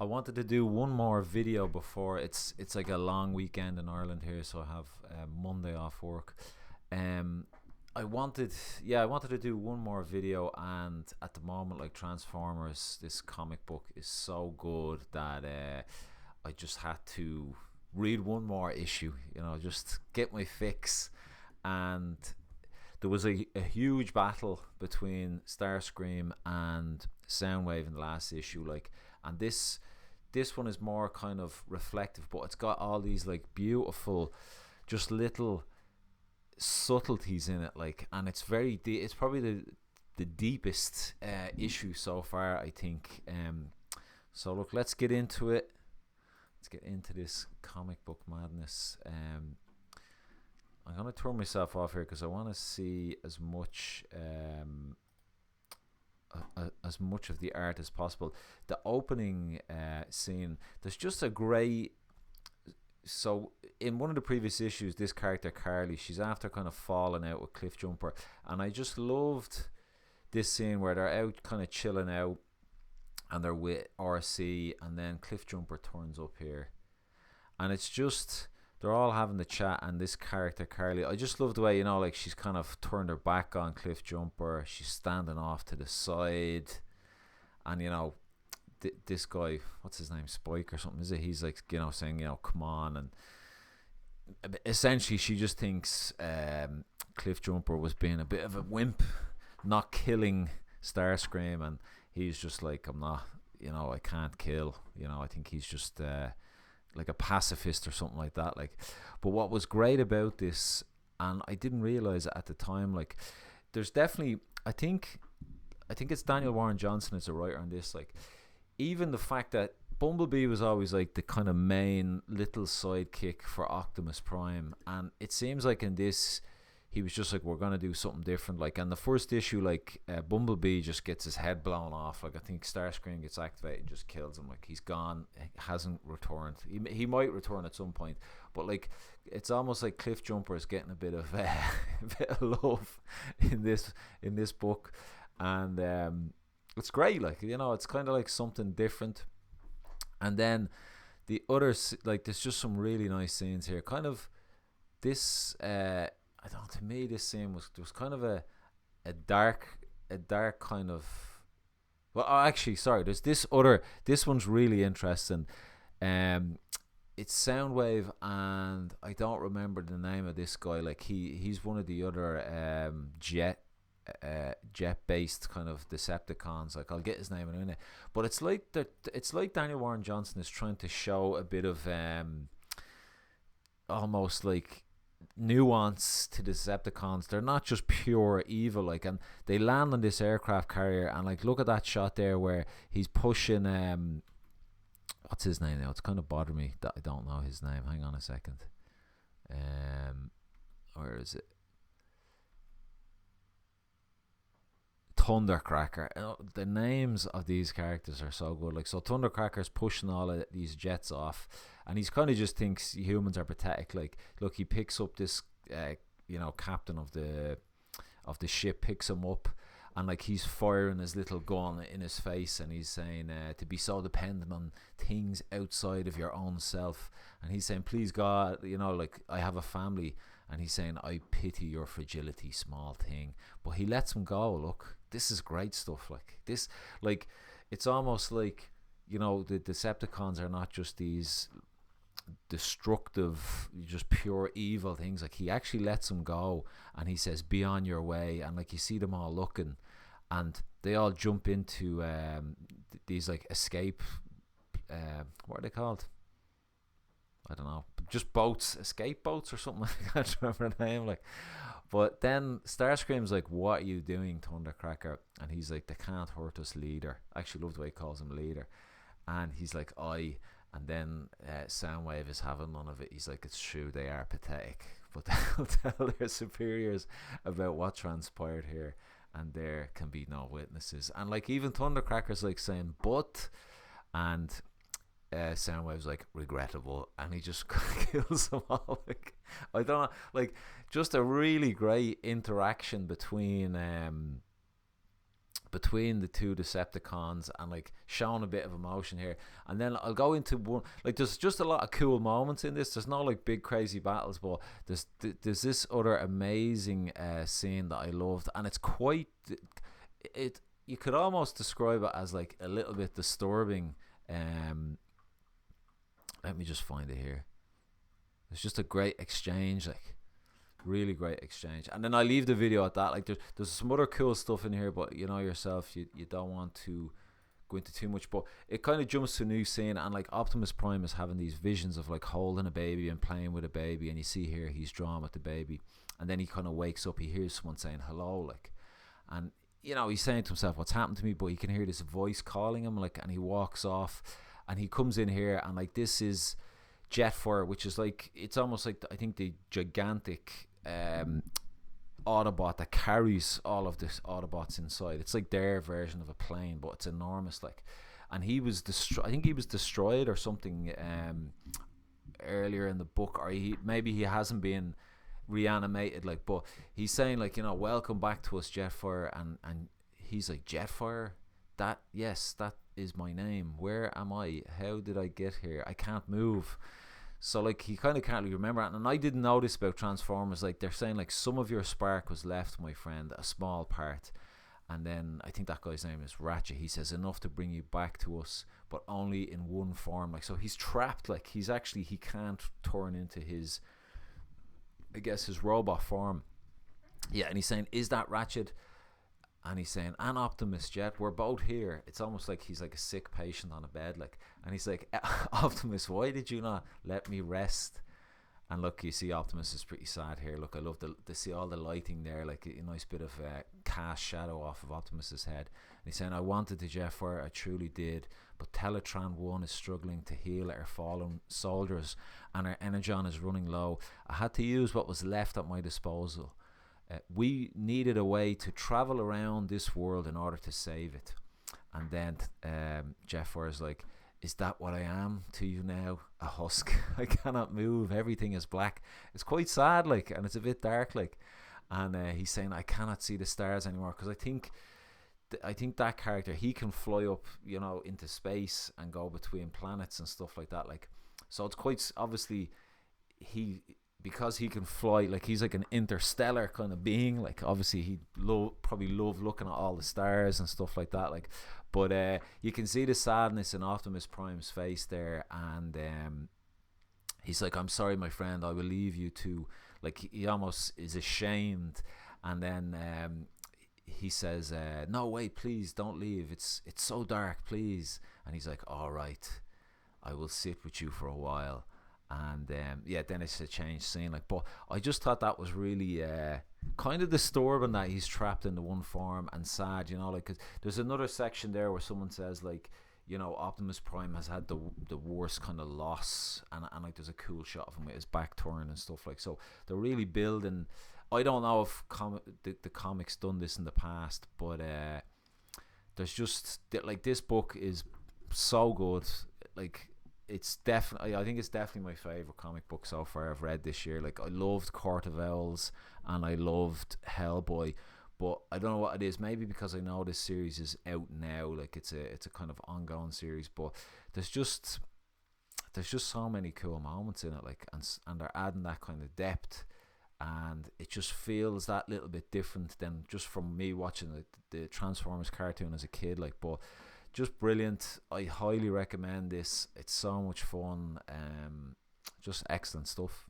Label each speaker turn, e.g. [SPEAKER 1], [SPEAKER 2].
[SPEAKER 1] I wanted to do one more video before it's like a long weekend in Ireland here, so I have Monday off work. Um, I wanted, yeah, I wanted to do one more video, and at the moment, like Transformers, this comic book is so good that I just had to read one more issue. Just get my fix. And there was a huge battle between Starscream and Soundwave in the last issue, like, and this one is more kind of reflective, but it's got all these like beautiful, just little subtleties in it, like, and it's very deep. It's probably the deepest issue so far, I think. So look, let's get into it. Let's get into this comic book madness. I'm gonna turn myself off here because I want to see as much of the art as possible. The opening scene, there's just a great. So in one of the previous issues, this character Carly, she's after kind of falling out with Cliff Jumper, and I just loved this scene where they're out kind of chilling out, and they're with RC, and then Cliff Jumper turns up here, and it's just they're all having the chat, and this character Carly, I just love the way, like she's kind of turned her back on Cliff Jumper, she's standing off to the side, and this guy, what's his name, Spike or something, is it? He's like, saying, come on, and essentially she just thinks Cliff Jumper was being a bit of a wimp, not killing Starscream, and he's just like, I'm not, I can't kill, I think he's just like a pacifist or something like that, like. But what was great about this, and I didn't realize it at the time, like, there's definitely, I think it's Daniel Warren Johnson as a writer on this, like, even the fact that Bumblebee was always like the kind of main little sidekick for Optimus Prime, and it seems like in this he was just like, we're gonna do something different, like. And the first issue, like, Bumblebee just gets his head blown off, like, I think Starscream gets activated and just kills him, like, he's gone, hasn't returned. He might return at some point, but like, it's almost like Cliff Jumper is getting a bit of a bit of love in this book, and it's great, like, it's kind of like something different. And then the others, like, there's just some really nice scenes here, kind of this I don't know, to me this scene was kind of a dark kind of, well, actually, sorry, there's this one's really interesting. It's Soundwave, and I don't remember the name of this guy, like, he's one of the other jet based kind of Decepticons, like, I'll get his name in a minute, but it's like Daniel Warren Johnson is trying to show a bit of almost like nuance to the Decepticons. They're not just pure evil, like, and they land on this aircraft carrier, and like, look at that shot there where he's pushing what's his name now, it's kind of bothering me that I don't know his name, hang on a second. Where is it? Thundercracker. The names of these characters are so good. Like, so Thundercracker's pushing all of these jets off, and he's kind of just thinks humans are pathetic. Like, look, he picks up this, captain of the ship, picks him up, and like, he's firing his little gun in his face, and he's saying to be so dependent on things outside of your own self. And he's saying, please God, like, I have a family. And he's saying, I pity your fragility, small thing. But he lets him go. Look, this is great stuff. Like, this, like, it's almost like, the Decepticons are not just these destructive, just pure evil things. Like, he actually lets them go, and he says, be on your way. And like, you see them all looking, and they all jump into these like escape, what are they called? I don't know, just boats, escape boats or something. I can't remember the name, like. But then Starscream's like, what are you doing, Thundercracker? And he's like, they can't hurt us, leader. I actually love the way he calls him leader. And he's like, and then Soundwave is having none of it. He's like, it's true, they are pathetic, but they'll tell their superiors about what transpired here, and there can be no witnesses. And like, even Thundercracker's like saying, but, and Soundwave's like, regrettable, and he just kills them all. Like, I don't know, like, just a really great interaction between between the two Decepticons and like showing a bit of emotion here. And then I'll go into one, like there's just a lot of cool moments in this. There's no like big crazy battles, but there's this other amazing scene that I loved, and it's quite it you could almost describe it as like a little bit disturbing. Let me just find it here. It's just a great exchange, like really great exchange. And then I leave the video at that. Like there's some other cool stuff in here, but you know yourself, you don't want to go into too much. But it kind of jumps to a new scene, and like Optimus Prime is having these visions of like holding a baby and playing with a baby, and you see here he's drawn with the baby, and then he kind of wakes up, he hears someone saying hello, like, and you know he's saying to himself, what's happened to me? But he can hear this voice calling him, like, and he walks off, and he comes in here, and like this is Jetfire, which is like, it's almost like I think the gigantic Autobot that carries all of this Autobots inside. It's like their version of a plane, but it's enormous, like. And he was I think he was destroyed or something earlier in the book, or maybe he hasn't been reanimated, like. But he's saying like, you know, welcome back to us, Jetfire, and he's like, Jetfire, that, yes, that is my name. Where am I? How did I get here? I can't move. So like he kind of can't really remember it. And I didn't know this about Transformers. Like they're saying like some of your spark was left, my friend, a small part. And then I think that guy's name is Ratchet. He says enough to bring you back to us, but only in one form. Like, so he's trapped. Like he can't turn into his, I guess, his robot form. Yeah, and he's saying, is that Ratchet? And he's saying, and Optimus, Jet, we're both here. It's almost like he's like a sick patient on a bed, like. And he's like, Optimus, why did you not let me rest? And look, you see Optimus is pretty sad here. Look, I love to see all the lighting there, like a nice bit of cast shadow off of Optimus's head. And he's saying, I wanted to Jetfire, I truly did, but Teletran 1 is struggling to heal our fallen soldiers, and our energon is running low. I had to use what was left at my disposal. We needed a way to travel around this world in order to save it. And then Jetfire is like, is that what I am to you now? A husk. I cannot move. Everything is black. It's quite sad, like, and it's a bit dark, like. And he's saying, I cannot see the stars anymore, because I think that character, he can fly up, you know, into space and go between planets and stuff like that, like. So it's quite obviously because he can fly, like he's like an interstellar kind of being, like obviously he'd probably love looking at all the stars and stuff like that, like. But you can see the sadness in Optimus Prime's face there, and he's like, I'm sorry, my friend, I will leave you to, like, he almost is ashamed. And then he says, no, wait, please don't leave, it's so dark, please. And he's like, all right, I will sit with you for a while. And yeah, then it's a changed scene, like. But I just thought that was really kind of disturbing that he's trapped in the one form, and sad, you know, like, 'cause there's another section there where someone says, like, you know, Optimus Prime has had the worst kind of loss, and like there's a cool shot of him with his back turned and stuff, like. So they're really building. I don't know if the comics done this in the past, but there's just like, this book is so good, like. It's definitely, I think it's definitely my favorite comic book so far I've read this year. Like, I loved Court of Owls and I loved Hellboy, but I don't know what it is. Maybe because I know this series is out now, like it's a kind of ongoing series. But there's just so many cool moments in it, like, and they're adding that kind of depth, and it just feels that little bit different than just from me watching the Transformers cartoon as a kid, like. But just brilliant. I highly recommend this. It's so much fun. Just excellent stuff.